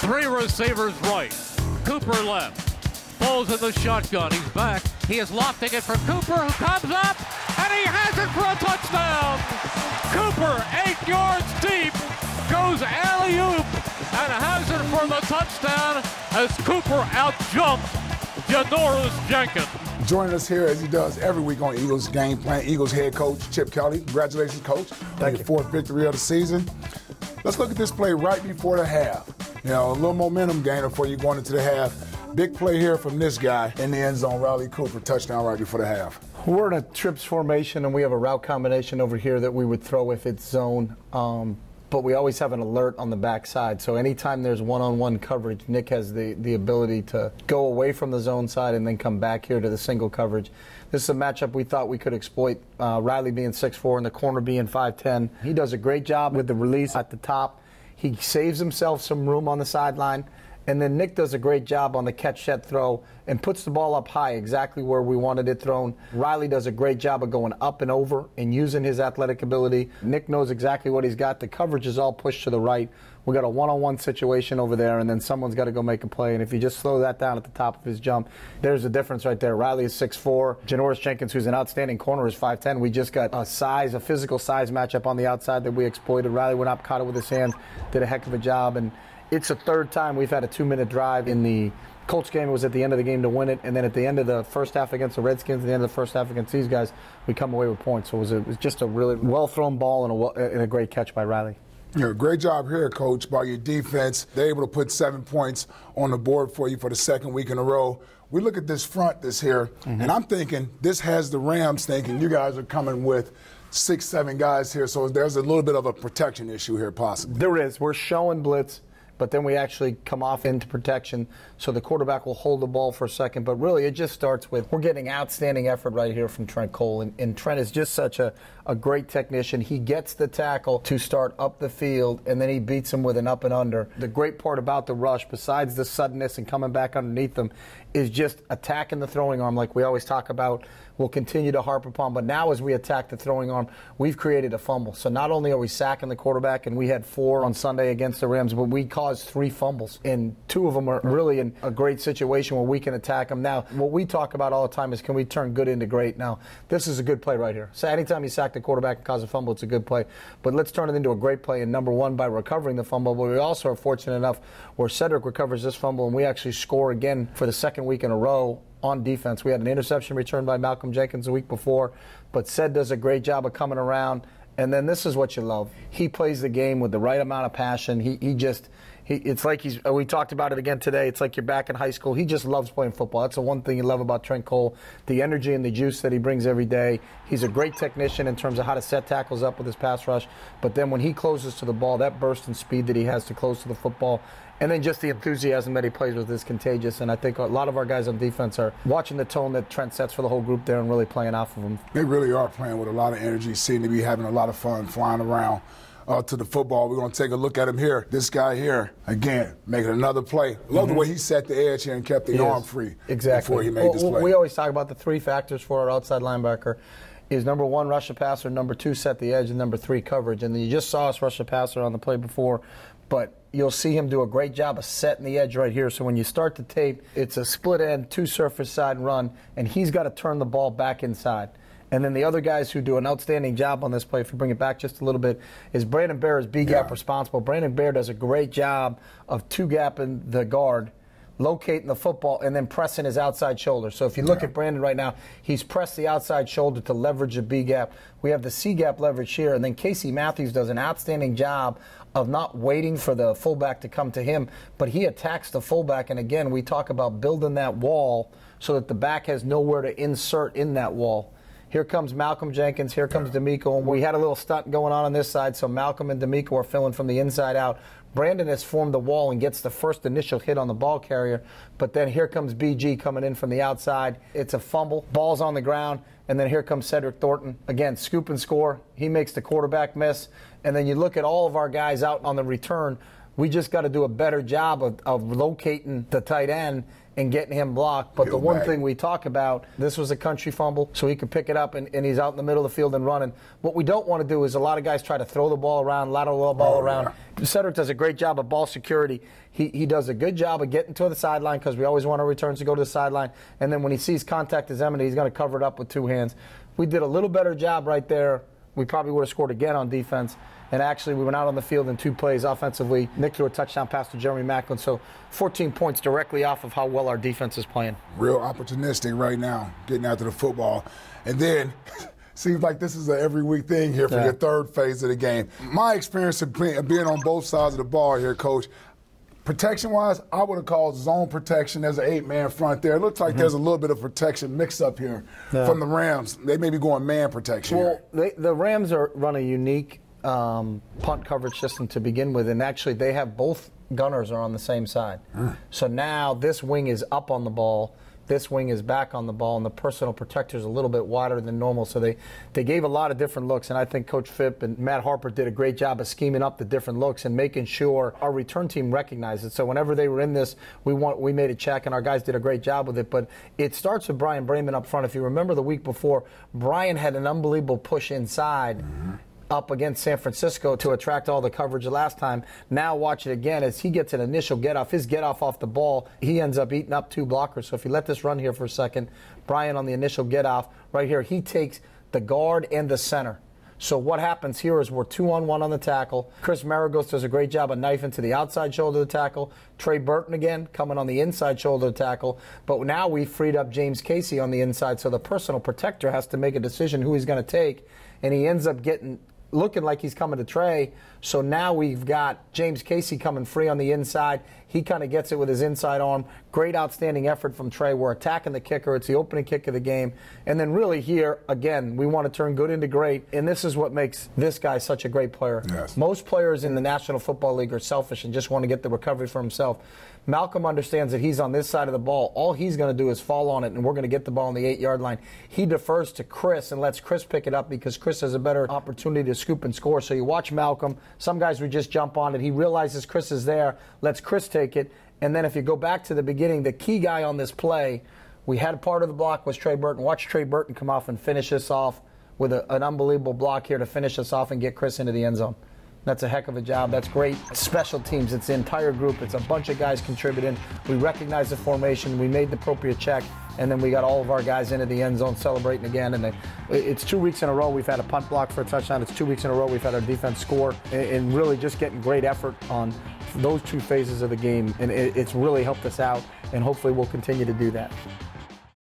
Three receivers right. Cooper left. Falls in the shotgun. He's back. He is lofting it for Cooper, who comes up, and he has it for a touchdown. Cooper, 8 yards deep, goes alley-oop, and has it for the touchdown as Cooper out-jumps Janoris Jenkins. Joining us here, as he does every week on Eagles Game Plan, Eagles head coach Chip Kelly. Congratulations, Coach. Thank you. Fourth victory of the season. Let's look at this play right before the half. You know, a little momentum gainer before you going into the half. Big play here from this guy in the end zone, Riley Cooper, touchdown right before the half. We're in a trips formation, and we have a route combination over here that we would throw if it's zone. But we always have an alert on the backside. So anytime there's one-on-one coverage, Nick has the ability to go away from the zone side and then come back here to the single coverage. This is a matchup we thought we could exploit. Riley being 6'4", and the corner being 5'10". He does a great job with the release at the top. He saves himself some room on the sideline. And then Nick does a great job on the catch-set throw and puts the ball up high exactly where we wanted it thrown. Riley does a great job of going up and over and using his athletic ability. Nick knows exactly what he's got. The coverage is all pushed to the right. We got a one-on-one situation over there, and then someone's got to go make a play. And if you just slow that down at the top of his jump, there's a difference right there. Riley is 6'4". Janoris Jenkins, who's an outstanding corner, is 5'10". We just got a physical size matchup on the outside that we exploited. Riley went up, caught it with his hands, did a heck of a job. And it's the third time we've had a 2-minute drive. In the Colts game, it was at the end of the game to win it, and then at the end of the first half against the Redskins, at the end of the first half against these guys, we come away with points. So it was just a really well-thrown ball and a great catch by Riley. Yeah, great job here, Coach, by your defense. They're able to put 7 points on the board for you for the second week in a row. We look at this front here, and I'm thinking this has the Rams thinking you guys are coming with 6, 7 guys here, so there's a little bit of a protection issue here possibly. There is. We're showing blitz, but then we actually come off into protection, so the quarterback will hold the ball for a second. But really, it just starts with we're getting outstanding effort right here from Trent Cole. And Trent is just such a great technician. He gets the tackle to start up the field, and then he beats him with an up and under. The great part about the rush, besides the suddenness and coming back underneath them, is just attacking the throwing arm like we always talk about. We'll continue to harp upon, but now as we attack the throwing arm, we've created a fumble. So not only are we sacking the quarterback, and we had 4 on Sunday against the Rams, but we caused 3 fumbles, and 2 of them are really in a great situation where we can attack them. Now, what we talk about all the time is can we turn good into great? Now, this is a good play right here. So anytime you sack the quarterback and cause a fumble, it's a good play. But let's turn it into a great play, and number 1, by recovering the fumble, but we also are fortunate enough where Cedric recovers this fumble, and we actually score again for the second week in a row on defense. We had an interception returned by Malcolm Jenkins the week before, but Ced does a great job of coming around. And then this is what you love. He plays the game with the right amount of passion. It's like we talked about it again today. It's like you're back in high school. He just loves playing football. That's the one thing you love about Trent Cole, the energy and the juice that he brings every day. He's a great technician in terms of how to set tackles up with his pass rush. But then when he closes to the ball, that burst and speed that he has to close to the football, and then just the enthusiasm that he plays with is contagious. And I think a lot of our guys on defense are watching the tone that Trent sets for the whole group there and really playing off of him. They really are playing with a lot of energy, seem to be having a lot of fun flying around to the football. We're going to take a look at him here. This guy here, again, making another play. Love the way he set the edge here and kept the arm free before he made this play. We always talk about the 3 factors for our outside linebacker is number 1, rush the passer, number 2, set the edge, and number 3, coverage. And then you just saw us rush the passer on the play before, but you'll see him do a great job of setting the edge right here. So when you start the tape, it's a split end, 2 surface side run, and he's got to turn the ball back inside. And then the other guys who do an outstanding job on this play, if you bring it back just a little bit, is Brandon Bear is B-gap responsible. Brandon Bear does a great job of 2-gapping the guard, locating the football, and then pressing his outside shoulder. So if you look at Brandon right now, he's pressed the outside shoulder to leverage the B-gap. We have the C-gap leverage here, and then Casey Matthews does an outstanding job of not waiting for the fullback to come to him, but he attacks the fullback. And again, we talk about building that wall so that the back has nowhere to insert in that wall. Here comes Malcolm Jenkins. Here comes D'Amico. And we had a little stunt going on this side, so Malcolm and D'Amico are filling from the inside out. Brandon has formed the wall and gets the first initial hit on the ball carrier, but then here comes BG coming in from the outside. It's a fumble. Ball's on the ground, and then here comes Cedric Thornton. Again, scoop and score. He makes the quarterback miss, and then you look at all of our guys out on the return. We just got to do a better job of locating the tight end and getting him blocked. But the one thing we talk about, this was a country fumble, so he could pick it up and he's out in the middle of the field and running. What we don't want to do is a lot of guys try to throw the ball around, lateral ball around. Yeah. Cedric does a great job of ball security. He does a good job of getting to the sideline because we always want our returns to go to the sideline. And then when he sees contact is imminent, he's going to cover it up with two hands. We did a little better job right there. We probably would have scored again on defense. And actually, we went out on the field in 2 plays offensively. Nick threw a touchdown pass to Jeremy Macklin. So 14 points directly off of how well our defense is playing. Real opportunistic right now, getting after the football. And then, seems like this is an every week thing here for your third phase of the game. My experience of being on both sides of the ball here, Coach, protection-wise, I would have called zone protection. There's an 8-man front there. It looks like there's a little bit of protection mixed up here from the Rams. They may be going man protection. Well, the Rams run a unique punt coverage system to begin with, and actually they have both gunners are on the same side. So now this wing is up on the ball, this wing is back on the ball, and the personal protector is a little bit wider than normal. So they gave a lot of different looks, and I think Coach Phipp and Matt Harper did a great job of scheming up the different looks and making sure our return team recognized it. So whenever they were in this, we made a check, and our guys did a great job with it. But it starts with Brian Brayman up front. If you remember the week before, Brian had an unbelievable push inside up against San Francisco to attract all the coverage last time. Now watch it again as he gets an initial get-off. His get-off off the ball, he ends up eating up 2 blockers. So if you let this run here for a second, Brian on the initial get-off, right here, he takes the guard and the center. So what happens here is we're 2-on-1 on the tackle. Chris Maragos does a great job of knifing to the outside shoulder of the tackle. Trey Burton again coming on the inside shoulder of the tackle. But now we freed up James Casey on the inside, so the personal protector has to make a decision who he's going to take, and he ends up looking like he's coming to Trey. So now we've got James Casey coming free on the inside. He kind of gets it with his inside arm. Great outstanding effort from Trey. We're attacking the kicker. It's the opening kick of the game. And then really here, again, we want to turn good into great. And this is what makes this guy such a great player. Yes. Most players in the National Football League are selfish and just want to get the recovery for himself. Malcolm understands that he's on this side of the ball. All he's going to do is fall on it, and we're going to get the ball on the 8-yard line. He defers to Chris and lets Chris pick it up because Chris has a better opportunity to scoop and score. So you watch Malcolm. Some guys would just jump on it. He realizes Chris is there, lets Chris take it. And then if you go back to the beginning, the key guy on this play, we had a part of the block was Trey Burton. Watch Trey Burton come off and finish this off with an unbelievable block here to finish us off and get Chris into the end zone. That's a heck of a job. That's great. Special teams. It's the entire group. It's a bunch of guys contributing. We recognized the formation. We made the appropriate check. And then we got all of our guys into the end zone celebrating again. And it's 2 weeks in a row we've had a punt block for a touchdown. It's 2 weeks in a row we've had our defense score. And really just getting great effort on those 2 phases of the game. And it's really helped us out. And hopefully we'll continue to do that.